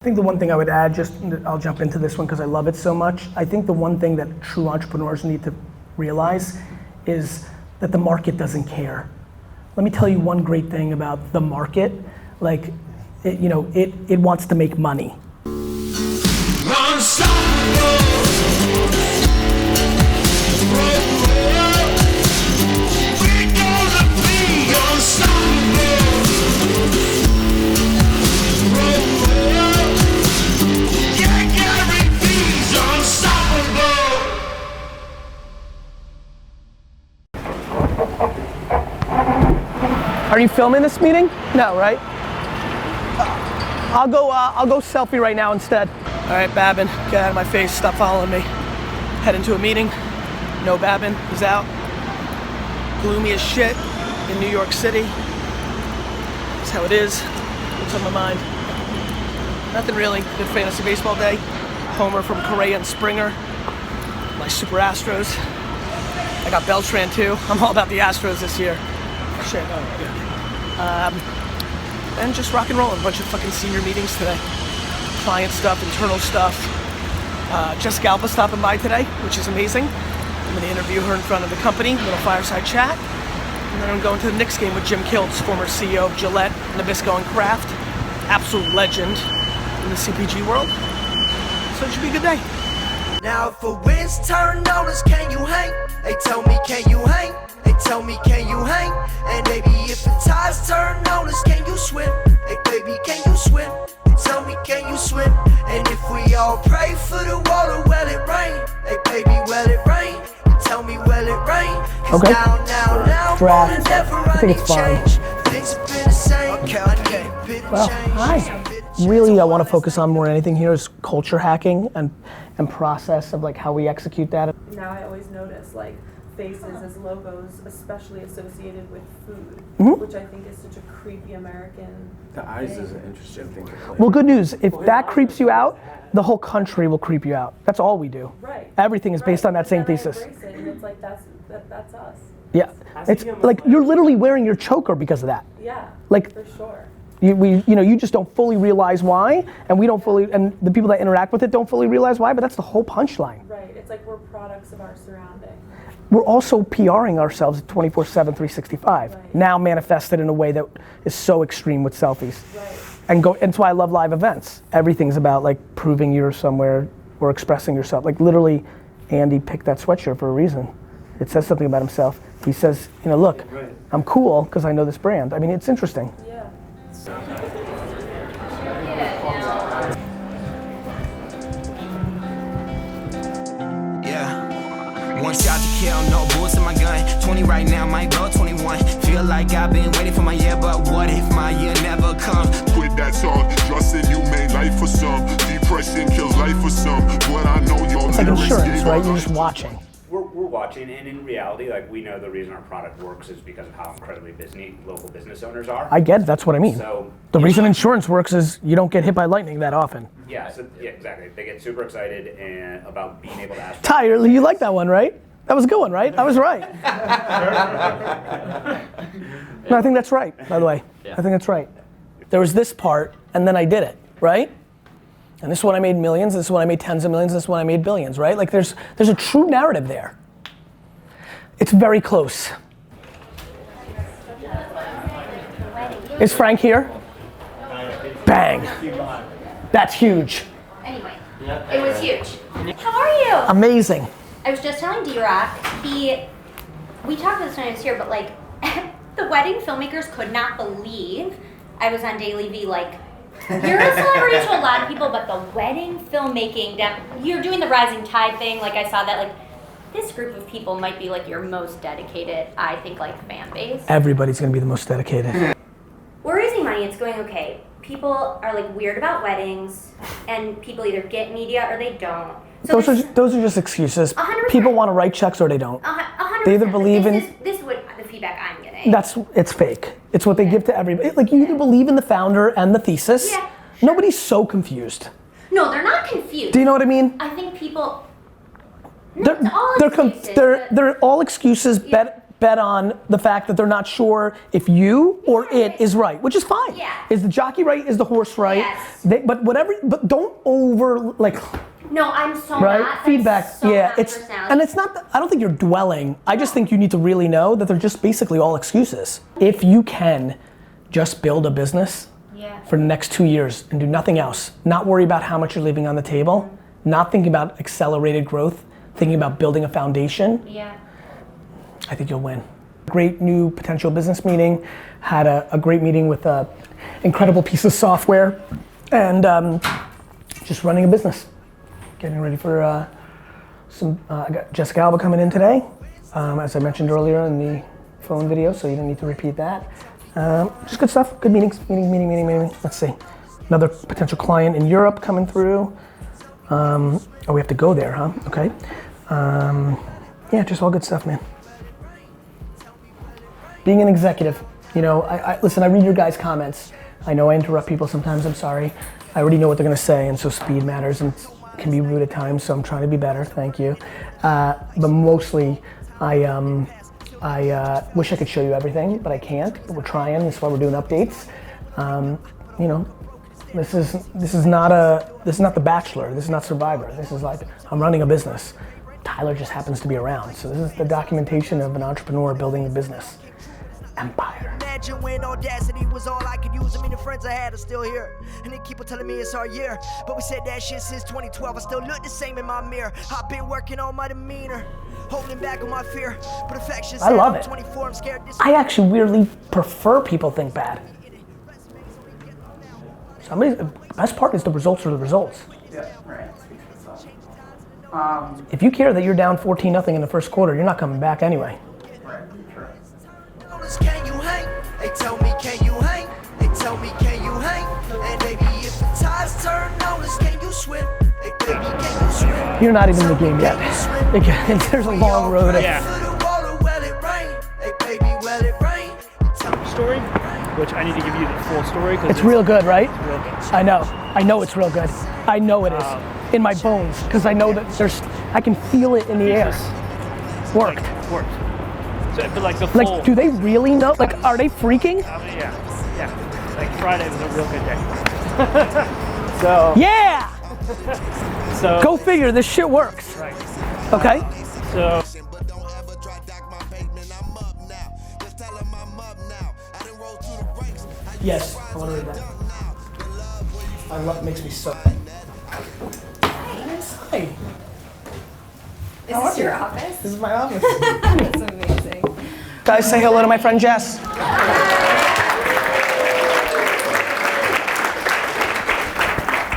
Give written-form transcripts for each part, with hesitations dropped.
I think the one thing I would add, I'll jump into this one because I love it so much. I think the one thing that true entrepreneurs need to realize is that the market doesn't care. Let me tell you one great thing about the market. Like, it wants to make money. Are you filming this meeting? No, right? I'll go selfie right now instead. All right, Babin, get out of my face, stop following me. Head into a meeting. No Babin, he's out. Gloomy as shit in New York City. That's how it is. What's on my mind? Nothing really. Good fantasy baseball day. Homer from Crain and Springer. My Super Astros. I got Beltran too. I'm all about the Astros this year. Shit, oh yeah. And just rock and roll. A bunch of fucking senior meetings today. Client stuff, internal stuff. Jessica Alba stopping by today, which is amazing. I'm gonna interview her in front of the company, little fireside chat. And then I'm going to the Knicks game with Jim Kiltz, former CEO of Gillette, Nabisco and Kraft. Absolute legend in the CPG world. So it should be a good day. Now if a wind's turn notice, can you hang? They tell me, can you hang? They tell me, can you hang? And baby, if the tides turn notice, can you swim? Hey baby, can you swim? They tell me, can you swim? And if we all pray for the water, will it rain? Hey baby, will it rain? They tell me, will it rain? Okay. Now, Draft. I think it's fine. Things have been the same. Okay. Well, hi. Really, I want to focus on more than anything here is culture hacking and process of like how we execute that. Now I always notice like faces as logos, especially associated with food, which I think is such a creepy American The eyes thing. is an interesting thing to play. Well, good news. If that creeps you out, the whole country will creep you out. That's all we do. Right. Everything is based on that But then same I thesis. embrace it, and it's like that's us. Yeah. It's like you're literally wearing your choker because of that. Yeah. Like, for sure. You just don't fully realize why, and we don't fully, and the people that interact with it don't fully realize why, but that's the whole punchline. Right. It's like we're products of our surrounding. We're also PRing ourselves 24/7, 365. Right. Now manifested in a way that is so extreme with selfies. Right. And that's why I love live events. Everything's about like proving you're somewhere or expressing yourself. Like literally, Andy picked that sweatshirt for a reason. It says something about himself. He says, look, I'm cool because I know this brand. I mean, it's interesting. Yeah. One shot to kill, no bullets in my gun. 20 right now, might go 21. Feel like I've been waiting for my year, but what if my year never comes? Quit that song, trusting you made life for some. Depression kills life for some. But I know your It's like insurance, right? You're just watching. We're watching, and in reality, like we know the reason our product works is because of how incredibly busy local business owners are. I get it, that's what I mean. So the reason insurance works is you don't get hit by lightning that often. Yeah, exactly. They get super excited and about being able to ask. Ty, you like that one, right? That was a good one, right? I was right. No, I think that's right, by the way. Yeah. I think that's right. There was this part, and then I did it, right? And this is when I made millions, this is when I made tens of millions, this is when I made billions, right? Like there's a true narrative there. It's very close. Is Frank here? Bang. That's huge. Anyway, it was huge. How are you? Amazing. I was just telling D-Rock, we talked about this when I was here, but like, the wedding filmmakers could not believe I was on DailyVee, like, you're a celebrity to a lot of people, but the wedding filmmaking, you're doing the rising tide thing, like I saw that, like, this group of people might be like your most dedicated, I think, like, fan base. Everybody's gonna be the most dedicated. We're raising money, it's going okay. People are like weird about weddings, and people either get media or they don't. So those are just excuses. 100%. People want to write checks or they don't. 100%. They either believe in. This is what the feedback I'm getting. It's fake. It's what they give to everybody. Like you either believe in the founder and the thesis. Yeah. Nobody's so confused. No, they're not confused. Do you know what I mean? I think people. They're all excuses bet on the fact that they're not sure if you or it is right, which is fine. Yeah. Is the jockey right? Is the horse right? Yes. But don't over like. No, I'm so Right? not. That's Feedback. so Yeah, not it's personality. and it's not. I don't think you're dwelling. I just think you need to really know that they're just basically all excuses. If you can, just build a business Yeah. for the next 2 years and do nothing else. Not worry about how much you're leaving on the table. Not thinking about accelerated growth. Thinking about building a foundation. Yeah. I think you'll win. Great new potential business meeting. Had a great meeting with an incredible piece of software, and just running a business. Getting ready for I got Jessica Alba coming in today, as I mentioned earlier in the phone video, so you don't need to repeat that. Just good stuff, good meetings, meeting. Let's see. Another potential client in Europe coming through. Oh, we have to go there, huh? Okay. Yeah, just all good stuff, man. Being an executive, you know, listen, I read your guys' comments. I know I interrupt people sometimes, I'm sorry. I already know what they're gonna say, and so speed matters and can be rude at times, so I'm trying to be better, thank you. But mostly, I wish I could show you everything, but I can't. But we're trying, that's why we're doing updates. You know, this is not The Bachelor, this is not Survivor. This is like, I'm running a business. Tyler just happens to be around. So this is the documentation of an entrepreneur building a business. Empire. Imagine when audacity was all I could use. I mean, the friends I had are still here. And they keep on telling me it's our year. But we said that shit since 2012. I still look the same in my mirror. I've been working on my demeanor, holding back on my fear. But affection's I love I'm it. 24, I'm scared this I actually weirdly prefer people think bad. The best part is the results are the results. Yeah, right. Speaks for itself. If you care that you're down 14-0 in the first quarter, you're not coming back anyway. Right, true. Can you hang? They tell me, can you hang? They tell me, can you hang? And baby, if the tides turn on us, can you swim? Hey, baby, can you swim? You're not even in the game yet. Again, there's a long road. Story, which I need to give you the full story because It's real good, right? Real good. I know it's real good. I know it is. In my bones, because I know that I can feel it in the air. Worked. Worked. So, but like the full. Like, do they really know? Like, are they freaking? Yeah. Like Friday was a real good day. So. Yeah! So. Go figure, this shit works. Right. Okay? So. Yes, I want to read that. I love it, makes me so. Hi. Is this your office? This is my office. That's amazing. Guys, say hello to my friend Jess.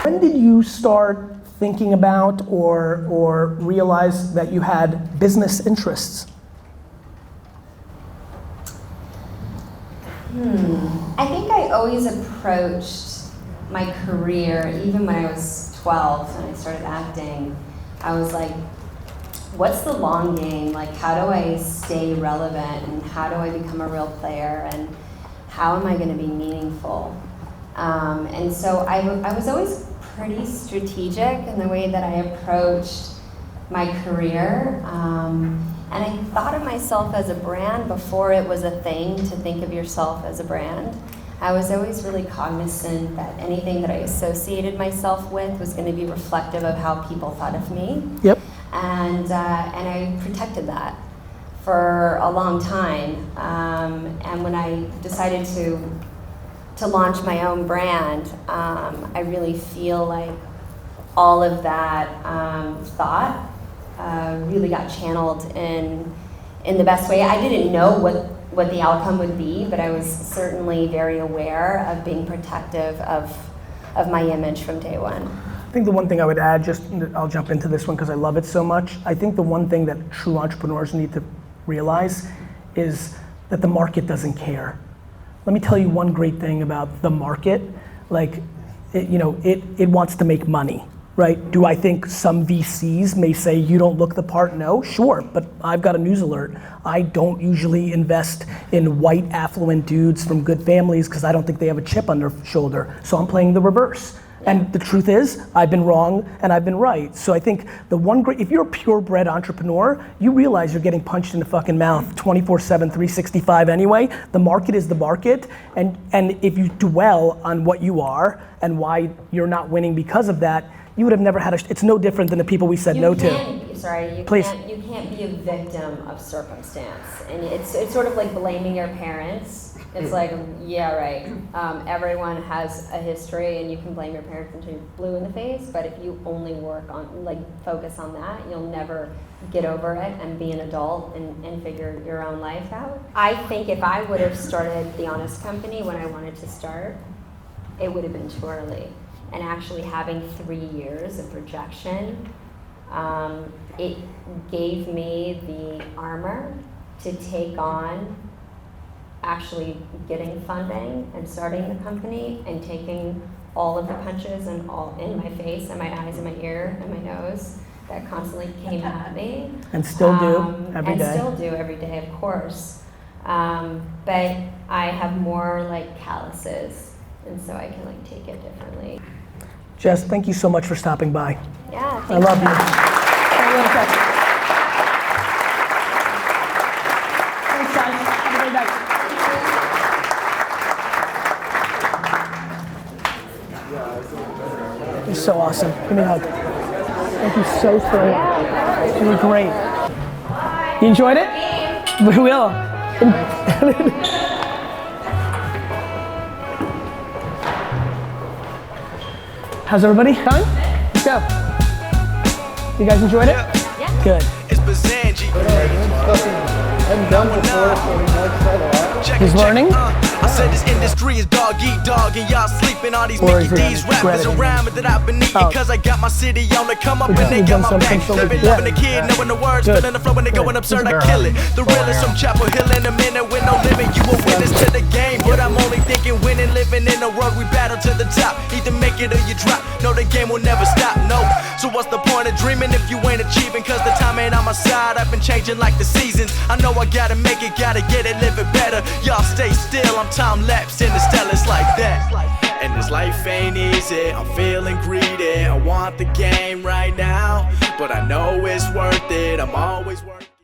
When did you start thinking about or realize that you had business interests? I think I always approached my career, even when I was 12 and I started acting, I was like, what's the long game? Like, how do I stay relevant and how do I become a real player and how am I going to be meaningful? And so I was always pretty strategic in the way that I approached my career. And I thought of myself as a brand before it was a thing to think of yourself as a brand. I was always really cognizant that anything that I associated myself with was going to be reflective of how people thought of me. Yep. And I protected that for a long time. And when I decided to launch my own brand, I really feel like all of that thought really got channeled in the best way. I didn't know what the outcome would be, but I was certainly very aware of being protective of my image from day one. I think the one thing I would add, I'll jump into this one because I love it so much. I think the one thing that true entrepreneurs need to realize is that the market doesn't care. Let me tell you one great thing about the market. Like, it wants to make money. Right? Do I think some VCs may say you don't look the part? No, sure, but I've got a news alert. I don't usually invest in white affluent dudes from good families because I don't think they have a chip on their shoulder. So I'm playing the reverse. And the truth is, I've been wrong and I've been right. So I think if you're a purebred entrepreneur, you realize you're getting punched in the fucking mouth 24/7, 365 anyway. The market is the market, and if you dwell on what you are and why you're not winning because of that, you would have never had it's no different than the people we said no to. You can't be a victim of circumstance. And it's sort of like blaming your parents. It's like, yeah, right. Everyone has a history, and you can blame your parents until you're blue in the face. But if you only focus on that, you'll never get over it and be an adult and figure your own life out. I think if I would have started The Honest Company when I wanted to start, it would have been too early. And actually having 3 years of rejection, it gave me the armor to take on actually getting funding and starting the company and taking all of the punches and all in my face and my eyes and my ear and my nose that constantly came at me. And still do every day. And still do every day, of course. But I have more calluses, and so I can take it differently. Jess, thank you so much for stopping by. Yeah, I love you. Thanks, guys. Have a great night. You're so awesome. Give me a hug. Thank you so much. You were great. You enjoyed it? We will. How's everybody? Done? Let's go. You guys enjoyed it? Yeah. Good. It's Bazanji. I'm done before, so he likes that a lot. He's learning? I said this industry is dog eat dog, and y'all sleeping all these Or Mickey is it D's rappers credit? around me that I've been eating cause I got my city on the come up We've and they done got my back. something, so Living, yeah. loving the kid, knowing the words, Good. feeling the flow when they going Good. absurd, I kill it. The realest from Chapel Hill in a minute with no limit. You a witness to the game, but I'm only thinking winning, living in a world we battle to the top. Either make it or you drop. No, the game will never stop, no. So what's the point of dreaming if you ain't achieving? Cause the time ain't on my side, I've been changing like the seasons. I know I gotta make it, gotta get it, live it better. Y'all stay still, I'm time lapsed in the stellars like that. And this life ain't easy, I'm feeling greedy. I want the game right now, but I know it's worth it, I'm always worth it.